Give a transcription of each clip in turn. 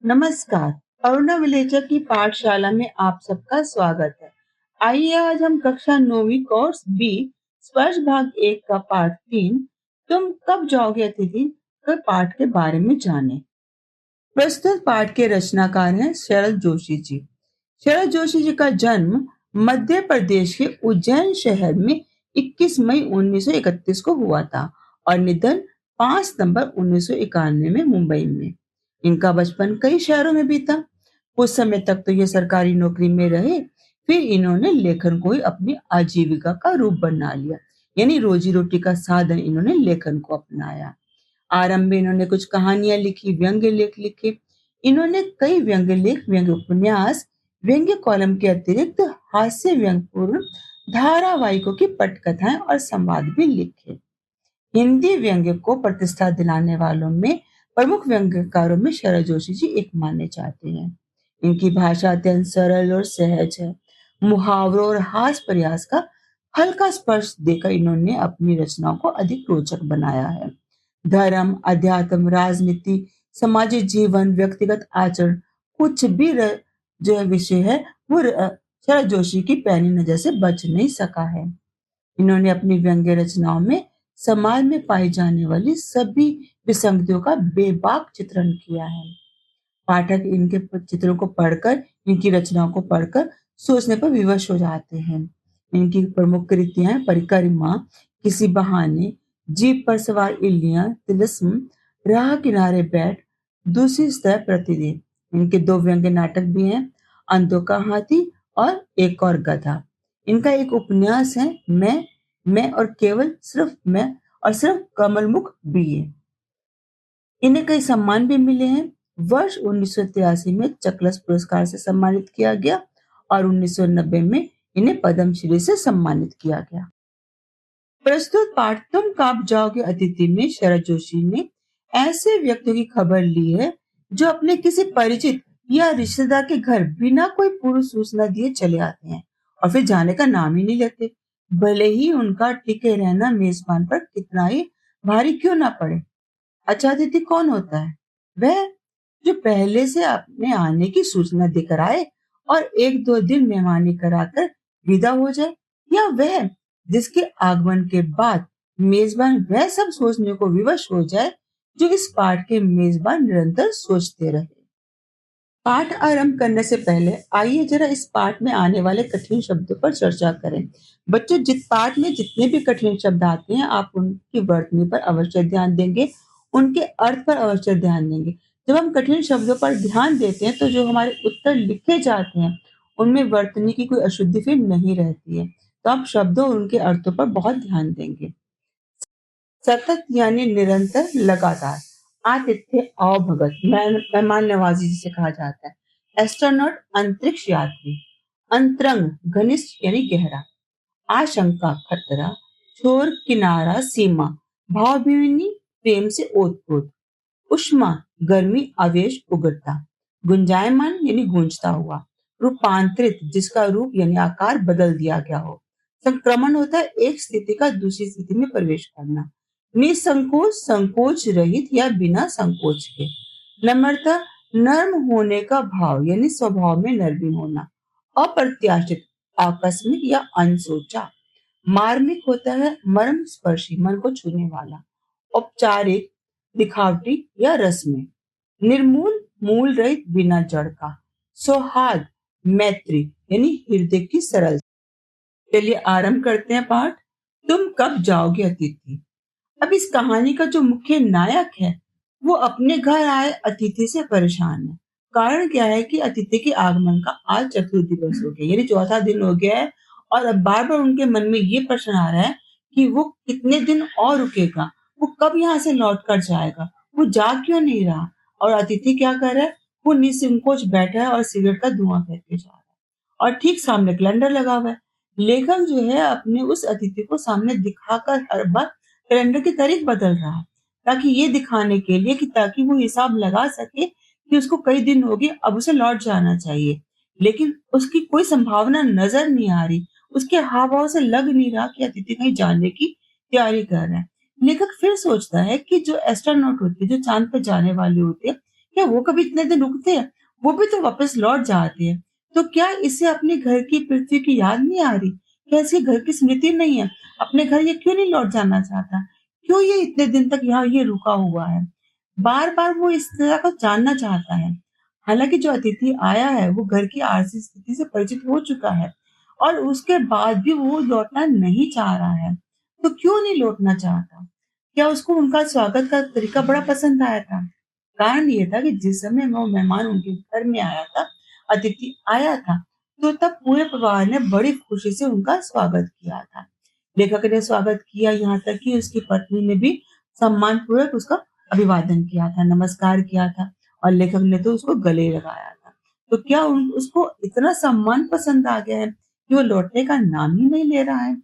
नमस्कार। अरुणा विलेचा की पाठशाला में आप सबका स्वागत है। आइए आज हम कक्षा 9वीं कोर्स बी स्पर्श भाग 1 का पाठ 3 तुम कब जाओगे अतिथि के पाठ के बारे में जानें। प्रस्तुत पाठ के रचनाकार हैं शरद जोशी जी। शरद जोशी जी का जन्म मध्य प्रदेश के उज्जैन शहर में 21 मई 1931 को हुआ था और निधन 5 नवंबर 1991 में मुंबई में। इनका बचपन कई शहरों में बीता। कुछ समय तक तो ये सरकारी नौकरी में रहे, फिर इन्होंने लेखन को ही अपनी आजीविका का रूप बना लिया, यानी रोजी रोटी का साधन इन्होंने लेखन को अपनाया। आरंभ में इन्होंने कुछ कहानियां लिखी, व्यंग्य लेख लिखे। इन्होंने कई व्यंग्य लेख, व्यंग्य उपन्यास, व्यंग्य कॉलम के अतिरिक्त हास्य व्यंग्यपूर्ण धारावाहिकों की पटकथाएं और संवाद भी लिखे। हिंदी व्यंग्य को प्रतिष्ठा दिलाने वालों में प्रमुख व्यंग्यकारों में शरद जोशी जी एक माने जाते हैं। इनकी भाषा अत्यंत सरल और सहज है। मुहावरों और हास्य प्रयास का हल्का स्पर्श देकर इन्होंने अपनी रचनाओं को अधिक रोचक बनाया है। धर्म, अध्यात्म, राजनीति, सामाजिक जीवन, व्यक्तिगत आचरण, कुछ भी जो विषय है वो शरद जोशी की पैनी नजर से बच नहीं सका है। इन्होंने अपनी व्यंग्य रचनाओं में समाज में पाई जाने वाली सभी विसंगतियों का बेबाक चित्रण किया है। पाठक इनके चित्रों को पढ़कर, इनकी रचनाओं को पढ़कर सोचने पर विवश हो जाते हैं। इनकी प्रमुख कृतियां हैं परिक्रमा, किसी बहाने, जीप पर सवार इल्लियां, तिलिस्म, राह किनारे बैठ, दूसरी सतह प्रतिदिन। इनके 2 व्यंग्य नाटक भी हैं, अंधों का हाथी और एक और गधा। इनका एक उपन्यास है मैं और केवल सिर्फ मैं और सिर्फ कमलमुख बीए। इन्हें कई सम्मान भी मिले हैं। वर्ष 1983 में चकलस पुरस्कार से सम्मानित किया गया और 1990 में इन्हें पद्मश्री से सम्मानित किया गया। प्रस्तुत पाठ तुम कब जाओगे अतिथि में शरद जोशी ने ऐसे व्यक्तियों की खबर ली है जो अपने किसी परिचित या रिश्तेदार के घर बिना कोई पूर्व सूचना दिए चले आते हैं और फिर जाने का नाम ही नहीं लेते, भले ही उनका टिके रहना मेजबान पर कितना ही भारी क्यों ना पड़े। अच्छा अतिथि कौन होता है? वह जो पहले से अपने आने की सूचना देकर आए और 1-2 दिन मेहमानी कराकर विदा हो जाए, या वह जिसके आगमन के बाद मेजबान वह सब सोचने को विवश हो जाए जो इस पाठ के मेजबान निरंतर सोचते रहे। पाठ आरंभ करने से पहले आइए जरा इस पाठ में आने वाले कठिन शब्दों पर चर्चा करें। बच्चों, पाठ में जितने भी कठिन शब्द आते हैं आप उनकी वर्तनी पर अवश्य ध्यान देंगे, उनके अर्थ पर अवश्य ध्यान देंगे। जब हम कठिन शब्दों पर ध्यान देते हैं तो जो हमारे उत्तर लिखे जाते हैं उनमें वर्तनी की कोई अशुद्धि फिर नहीं रहती है। तो आप शब्दों और उनके अर्थों पर बहुत ध्यान देंगे। सतत यानी निरंतर, लगातार। आतिथ्य अवभगत, मेहमान नवाजी जिसे कहा जाता है। एस्ट्रोनॉट अंतरिक्ष यात्री। अंतरंग घनिष्ठ यानी गहरा। आशंका खतरा। छोर किनारा सीमा। भावभीनी प्रेम से ओतप्रोत। उष्मा गर्मी आवेश उग्रता। गुंजायमान यानी गूंजता हुआ। रूपांतरित जिसका रूप यानी आकार बदल दिया गया हो। संक्रमण होता है एक स्थिति का दूसरी स्थिति में प्रवेश करना। निसंकोच, संकोच रहित या बिना संकोच के। नम्रता नर्म होने का भाव यानी स्वभाव में नरमी होना। अप्रत्याशित, आकस्मिक या अनसोचा। मार्मिक होता है मर्म स्पर्शी, मन को छूने वाला। औपचारिक, दिखावटी या रस्में। निर्मूल, मूल रहित, बिना जड़ का। सौहार्द, मैत्री यानी हृदय की सरलता। चलिए आरंभ करते हैं पाठ। तुम कब जाओगे अतिथि। अब इस कहानी का जो मुख्य नायक है वो अपने घर आए अतिथि से परेशान है। कारण क्या है कि अतिथि के आगमन का आज चतुर्थ दिवस हो गया, यानी चौथा दिन हो गया है और अब बार बार उनके मन में ये प्रश्न आ रहा है कि वो कितने दिन और रुकेगा, वो कब यहाँ से लौट कर जाएगा, वो जा क्यों नहीं रहा। और अतिथि क्या कर रहा है, वो निसंकोच बैठा है और सिगरेट का धुआं फेंके जा रहा है और ठीक सामने कैलेंडर लगा हुआ है। लेखक जो है अपने उस अतिथि को सामने दिखाकर हर बार कैलेंडर की तारीख बदल रहा है ताकि ये दिखाने के लिए कि ताकि वो हिसाब लगा सके कि उसको कई दिन हो गए, अब उसे लौट जाना चाहिए। लेकिन उसकी कोई संभावना नजर नहीं आ रही, उसके हाव भाव से लग नहीं रहा कि अतिथि कहीं जाने की तैयारी कर रहा है। लेखक फिर सोचता है कि जो एस्ट्रोनॉट होते हैं, जो चांद पर जाने वाले होते हैं, क्या वो कभी इतने दिन रुकते हैं? वो भी तो वापस लौट जाते हैं। तो क्या इसे अपने घर की पृथ्वी की याद नहीं आ रही? क्या इसके घर की स्मृति नहीं है? अपने घर ये क्यों नहीं लौट जाना चाहता? क्यों ये इतने दिन तक यहाँ ये रुका हुआ है? बार-बार वो इस तरह को जानना चाहता है। हालाँकि जो अतिथि आया है, वो घर की आर्थिक स्थिति से परिचित हो चुका है और उसके बाद भी वो लौटना नहीं चाह रहा है। तो क्यों नहीं लौटना चाहता? क्या उसको उनका स्वागत का तरीका बड़ा पसंद आया था? कारण ये था कि जिस समय वो मेहमान उनके घर में आया था, अतिथि आया था, तो तब पूरे परिवार ने बड़ी खुशी से उनका स्वागत किया था। लेखक ने स्वागत किया, यहाँ तक कि उसकी पत्नी ने भी सम्मानपूर्वक उसका अभिवादन किया था, नमस्कार किया था और लेखक ने तो उसको गले लगाया था। तो क्या उसको इतना सम्मान पसंद आ गया है कि वो लौटने का नाम ही नहीं ले रहा है?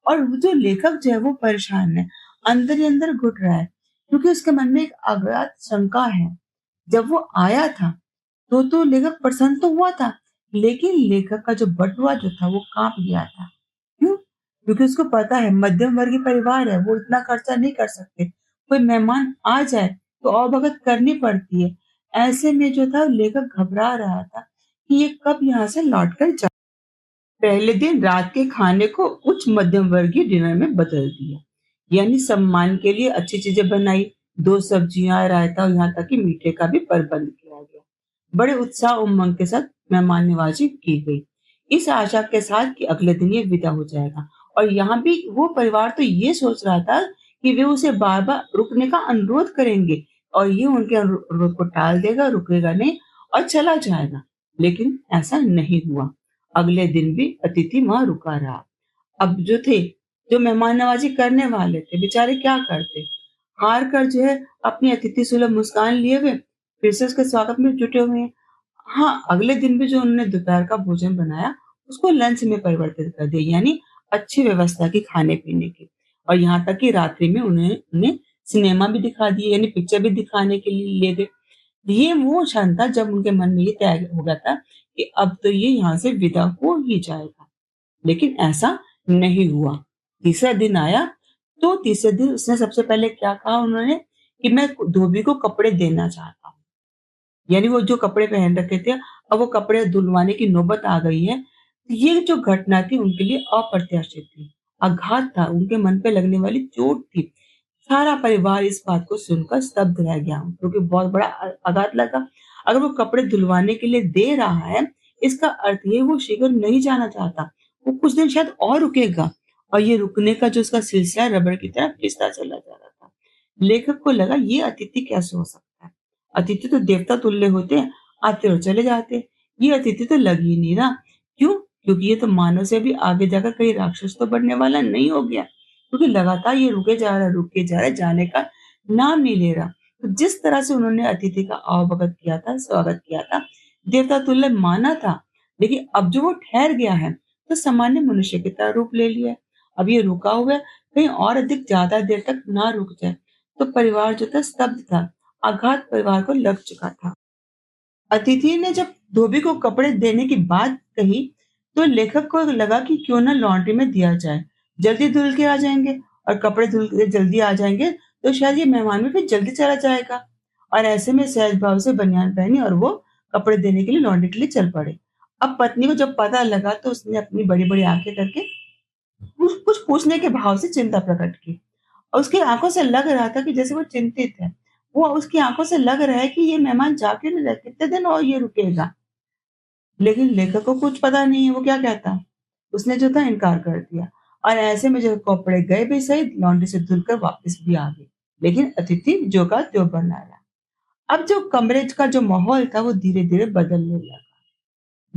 और वो जो लेखक जो है वो परेशान है, अंदर ही अंदर घुट रहा है, क्योंकि उसके मन में एक अज्ञात शंका है। जब वो आया था, तो लेखक प्रसन्न तो हुआ था, लेकिन लेखक का जो बटुआ जो था वो काँप गया था। क्यों? क्योंकि उसको पता है मध्यम वर्गीय परिवार है, वो इतना खर्चा नहीं कर सकते। कोई मेहमान आ जाए तो आवभगत करनी पड़ती है। ऐसे में जो था लेखक घबरा रहा था कि ये कब यहाँ से लौट कर जा पहले दिन रात के खाने को उच्च मध्यम वर्गीय डिनर में बदल दिया। यानी सम्मान के लिए अच्छी चीजें बनाई, 2 सब्जियां, रायता और यहाँ तक कि मीठे का भी प्रबंध किया गया। बड़े उत्साह उमंग के साथ मेहमान नवाजी की गई। इस आशा के साथ कि अगले दिन ये विदा हो जाएगा और यहाँ भी वो परिवार तो ये सोच रहा था कि वे उसे बार-बार रुकने का अनुरोध करेंगे और ये उनके अनुरोध को टाल देगा, रुकेगा नहीं और चला जाएगा। लेकिन ऐसा नहीं हुआ। अगले दिन भी अतिथि वहां रुका रहा। अब जो मेहमान नवाजी करने वाले थे, बेचारे क्या करते? हार कर जो है अपनी अतिथि सुलभ मुस्कान लिए हुए फिर से उसके स्वागत में जुटे हुए हैं। हाँ, अगले दिन भी जो उन्होंने दोपहर का भोजन बनाया, उसको लंच में परिवर्तित कर दिया, यानी अच्छी व्यवस्था की खाने-पीने की। और यहाँ तक कि रात्रि में उन्हें उन्हें सिनेमा भी दिखा दिए, यानी पिक्चर भी दिखाने के लिए ले गए। ये वो क्षण था जब उनके मन में ये तय हो गया था कि अब तो ये यहाँ से विदा हो ही जाएगा। लेकिन ऐसा नहीं हुआ। तीसरा दिन आया, तो तीसरे दिन उसने सबसे पहले क्या कहा उन्होंने कि मैं धोबी को कपड़े देना चाहता हूँ। यानी वो जो कपड़े पहन रखे थे, अब वो कपड़े धुलवाने की नौबत आ गई है। ये जो घटना थी उनके लिए अप्रत्याशित थी, आघात था, उनके मन पे लगने वाली चोट थी। सारा परिवार इस बात को सुनकर स्तब्ध रह गया, क्योंकि बहुत बड़ा आघात लगा। अगर वो कपड़े धुलवाने के लिए दे रहा है, इसका अर्थ ये वो शीघ्र नहीं जाना चाहता। वो कुछ दिन शायद और रुकेगा और ये रुकने का जो उसका सिलसिला रबड़ की तरह पिसता चला जा रहा था। लेखक को लगा ये अतिथि कैसे हो सकता है? अतिथि तो देवता तुल्य होते हैं, आते और चले जाते। ये अतिथि तो लग ही नहीं रहा। क्यों? क्योंकि ये तो मानव से भी आगे जाकर कहीं राक्षस तो बनने वाला नहीं हो गया। क्योंकि लगातार ये रुके जा रहा है, जाने का नाम नहीं ले रहा। तो जिस तरह से उन्होंने अतिथि का आवभगत किया था, स्वागत किया था, देवता तुल्य माना था, लेकिन अब जो वो ठहर गया है, तो सामान्य मनुष्य की तरह रूप ले लिया है। अब ये रुका हुआ है, कहीं और अधिक ज़्यादा देर तक ना रुक जाए। तो परिवार जो था स्तब्ध था, आघात परिवार को लग चुका था। अतिथि ने जब धोबी को कपड़े देने की बात कही, तो लेखक को लगा कि क्यों ना लॉन्ड्री में दिया जाए। जल्दी धुल के आ जाएँगे और कपड़े धुल के जल्दी आ जाएँगे, तो शायद ये मेहमान भी फिर जल्दी चला जाएगा। और ऐसे में सहज भाव से बनियान पहनी और वो कपड़े देने के लिए लॉन्ड्री के लिए चल पड़े। अब पत्नी को जब पता लगा तो उसने अपनी बड़ी-बड़ी आँखें करके कुछ कुछ पूछने के भाव से चिंता प्रकट की। और उसकी आँखों से लग रहा था कि जैसे वो चिंतित है। वो उसकी आँखों से लग रहा है कि ये मेहमान जा क्यों नहीं रहा? कितने दिन और ये रुकेगा? लेकिन लेखक को कुछ पता नहीं है वो क्या कहता। उसने जो था इनकार कर दिया और ऐसे में जो कपड़े गए भी सही, लॉन्ड्री से धुलकर वापस भी आ गए। लेकिन अतिथि जो का त्यों बना रहा। अब जो कमरे का जो माहौल था वो धीरे-धीरे बदलने लगा।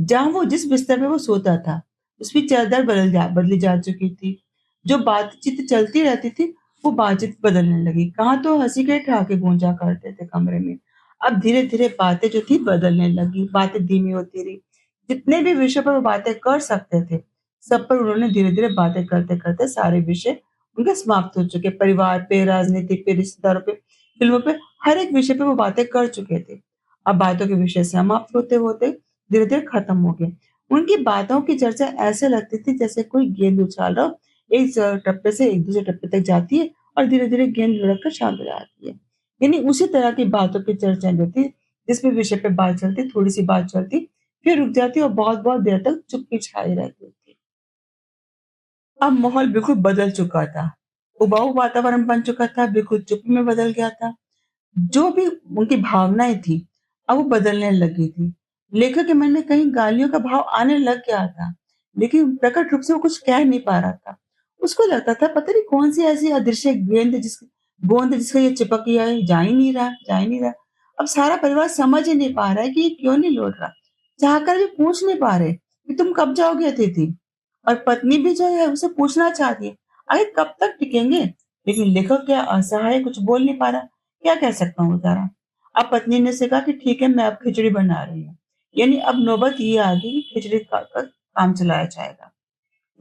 जहाँ वो जिस बिस्तर पे वो सोता था, उसकी चादर बदली जा चुकी थी। जो बातचीत चलती रहती थी, वो बातचीत बदलने लगी। कहाँ तो हँसी के ठहाके गूंजा करते थे कमरे में। अब धीरे-धीरे बातें जो थी बदलने लगी, बातें धीमी होती रही। जितने भी विषय पर वो बातें कर सकते थे, सब पर उन्होंने धीरे-धीरे बातें करते-करते सारे विषय उनके समाप्त हो चुके। परिवार पे, राजनीति पे, रिश्तेदारों पे, फिल्मों पे, हर एक विषय पे वो बातें कर चुके थे। अब बातों के विषय समाप्त होते-होते धीरे-धीरे खत्म हो गए। उनकी बातों की चर्चा ऐसे लगती थी जैसे कोई गेंद उछाल रहा हो, एक टप्पे से एक दूसरे टप्पे तक जाती है और धीरे-धीरे गेंद लुढ़क कर शांत हो जाती है। यानी उसी तरह की बातों की चर्चा जो थी जिस भी विषय पे बात चलती, थोड़ी-सी बात चलती, फिर रुक जाती और बहुत-बहुत देर तक चुप्पी छाई रहती थी। अब माहौल बिल्कुल बदल चुका था। उबाऊ वातावरण बन चुका था, बिल्कुल चुप्पी में बदल गया था। जो भी उनकी भावनाएँ थी, अब वो बदलने लगी थी। लेखक के मन में कहीं गालियों का भाव आने लग गया था, लेकिन प्रकट रूप से वो कुछ कह नहीं पा रहा था। उसको लगता था पता नहीं कौन-सी ऐसी अदृश्य गोंद जिसका ये चिपक गया है, जा ही नहीं रहा। अब सारा परिवार समझ ही नहीं पा रहा है कि ये क्यों नहीं लौट रहा। चाहकर भी पूछ नहीं पा रहे कि तुम कब जाओगे अतिथि? और पत्नी भी जो है उसे पूछना चाहती है, आखिर कब तक टिकेंगे? लेकिन लेखक क्या असहाय कुछ बोल नहीं पा रहा। क्या कह सकता हूँ बेचारा। अब पत्नी ने से कहा कि ठीक है मैं अब खिचड़ी बना रही हूँ। यानी अब नौबत ये आ गई कि खिचड़ी खाकर काम चलाया जाएगा।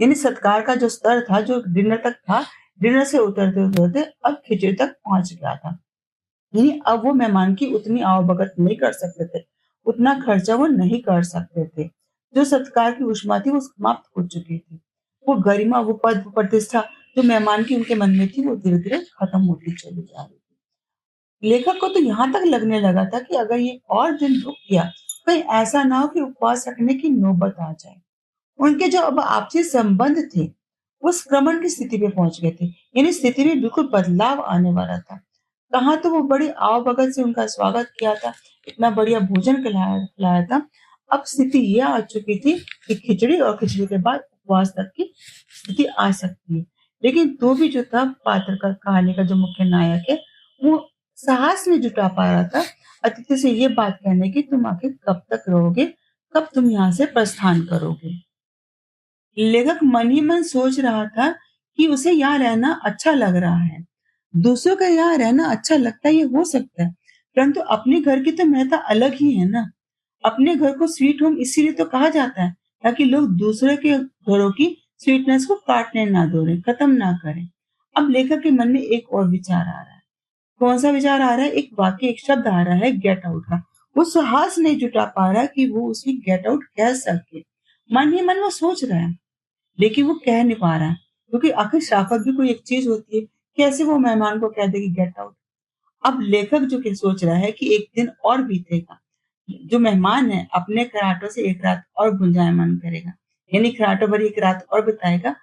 यानी सत्कार का जो स्तर था, जो डिनर तक था, डिनर से उतरते-उतरते अब खिचड़ी तक पहुँच गया था। यानी अब वो मेहमान की उतनी आवभगत नहीं कर सकते थे, उतना खर्चा वो नहीं कर सकते थे। जो सत्कार की ऊष्मा थी वो समाप्त हो चुकी थी। वो गरिमा, वो पद, वो प्रतिष्ठा जो मेहमान की उनके मन में थी वो धीरे-धीरे खत्म होती चली जा रही थी। लेखक को तो यहाँ तक लगने लगा था कि अगर ये और दिन रुक गया, कहीं ऐसा ना हो कि उपवास रखने की नौबत आ जाए। उनके जो अब आपसी संबंध थे, वो संक्रमण की स्थिति पे पहुँच गए थे। यानी स्थिति में बिल्कुल बदलाव आने वाला था। कहाँ तो वो बड़ी आवभगत से उनका स्वागत किया था, इतना बढ़िया भोजन खिलाया खिलाया था। अब स्थिति ये आ चुकी थी कि खिचड़ी और खिचड़ी के बाद उपवास तक की स्थिति आ सकती है। लेकिन तो भी जो था पात्र का कहानी का जो मुख्य नायक है, वो साहस नहीं जुटा पा रहा था अतिथि से ये बात कहने की तुम आखिर कब तक रहोगे? कब तुम यहाँ से प्रस्थान करोगे? लेखक मन ही मन सोच रहा था कि उसे यहाँ रहना अच्छा लग रहा है। दूसरों का यहाँ रहना अच्छा लगता है ये हो सकता है, परंतु अपने घर की तो महत्ता अलग ही है ना। अपने घर को स्वीट होम इसीलिए तो कहा जाता है ताकि लोग दूसरे के घरों की स्वीटनेस को काटने ना दोगे, खत्म ना करें। अब लेखक के मन में एक और विचार आ रहा है। कौन सा विचार आ रहा है? एक वाक्य, एक शब्द आ रहा है गेट आउट का। वो साहस नहीं जुटा पा रहा कि वो उसे गेट आउट कह सके। मन ही मन वो सोच रहा है। लेकिन वो कह नहीं पा रहा है क्योंकि आखिर शराफ़त भी कोई एक चीज़ होती है। कैसे वो मेहमान को कह दे कि गेट आउट। अब लेखक जो कि सोच रहा है कि एक दिन और बीतेगा। जो मेहमान है अपने खर्राटों से एक रात और गुंजायमान करेगा। यानी खर्राटों भरी एक रात और बिताएगा।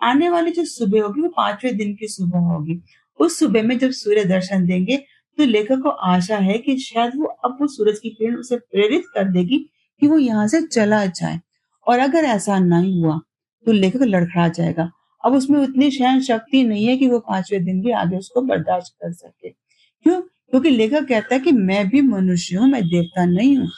आने वाली जो सुबह होगी वो 5वें दिन की सुबह होगी। उस सुबह में जब सूर्य दर्शन देंगे तो लेखक को आशा है कि शायद वो अब वो सूरज की किरण उसे प्रेरित कर देगी कि वो यहाँ से चला जाए। और अगर ऐसा नहीं हुआ तो लेखक लड़खड़ा जाएगा। अब उसमें उतनी सहन शक्ति नहीं है कि वो 5वें दिन भी आगे उसको बर्दाश्त कर सके। क्यों? क्योंकि लेखक कहता है कि मैं भी मनुष्य हूँ, मैं देवता नहीं हूँ।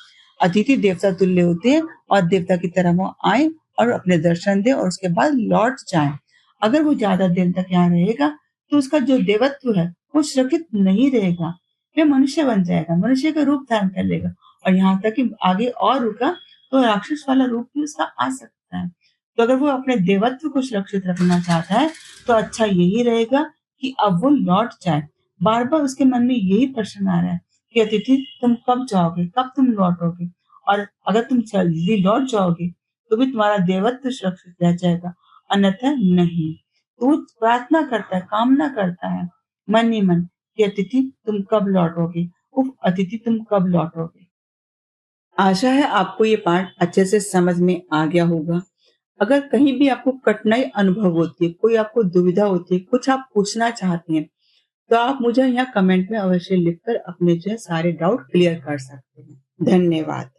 अतिथि देवता तुल्य होते हैं और देवता की तरह वो आएँ और अपने दर्शन दें और उसके बाद लौट जाएँ। अगर वो ज़्यादा देर तक यहाँ रहेगा, तो उसका जो देवत्व है, वो सुरक्षित नहीं रहेगा। फिर मनुष्य बन जाएगा, मनुष्य का रूप धारण कर लेगा और यहाँ तक कि आगे और रुका, तो राक्षस वाला रूप भी उसका आ सकता है। तो अगर वो अपने देवत्व को सुरक्षित रखना चाहता है, तो अच्छा यही रहेगा कि अब वो लौट जाए। बार-बार उसके मन में यही प्रश्न आ रहा है कि अतिथि तुम कब जाओगे? कब तुम लौटोगे? और अगर तुम जल्दी लौट जाओगे, तो भी तुम्हारा देवत्व सुरक्षित रह जाएगा, अन्यथा नहीं। तो वो प्रार्थना करता है, कामना करता है, मन ही मन कि अतिथि तुम कब लौटोगे? उफ़! अतिथि तुम कब लौटोगे? आशा है आपको ये पाठ अच्छे से समझ में आ गया होगा। अगर कहीं भी आपको कठिनाई अनुभव होती है, कोई आपको दुविधा होती है, कुछ आप पूछना चाहते हैं, तो आप मुझे यहाँ कमेंट में अवश्य लिखकर अपने जो है सारे डाउट क्लियर कर सकते हैं। धन्यवाद।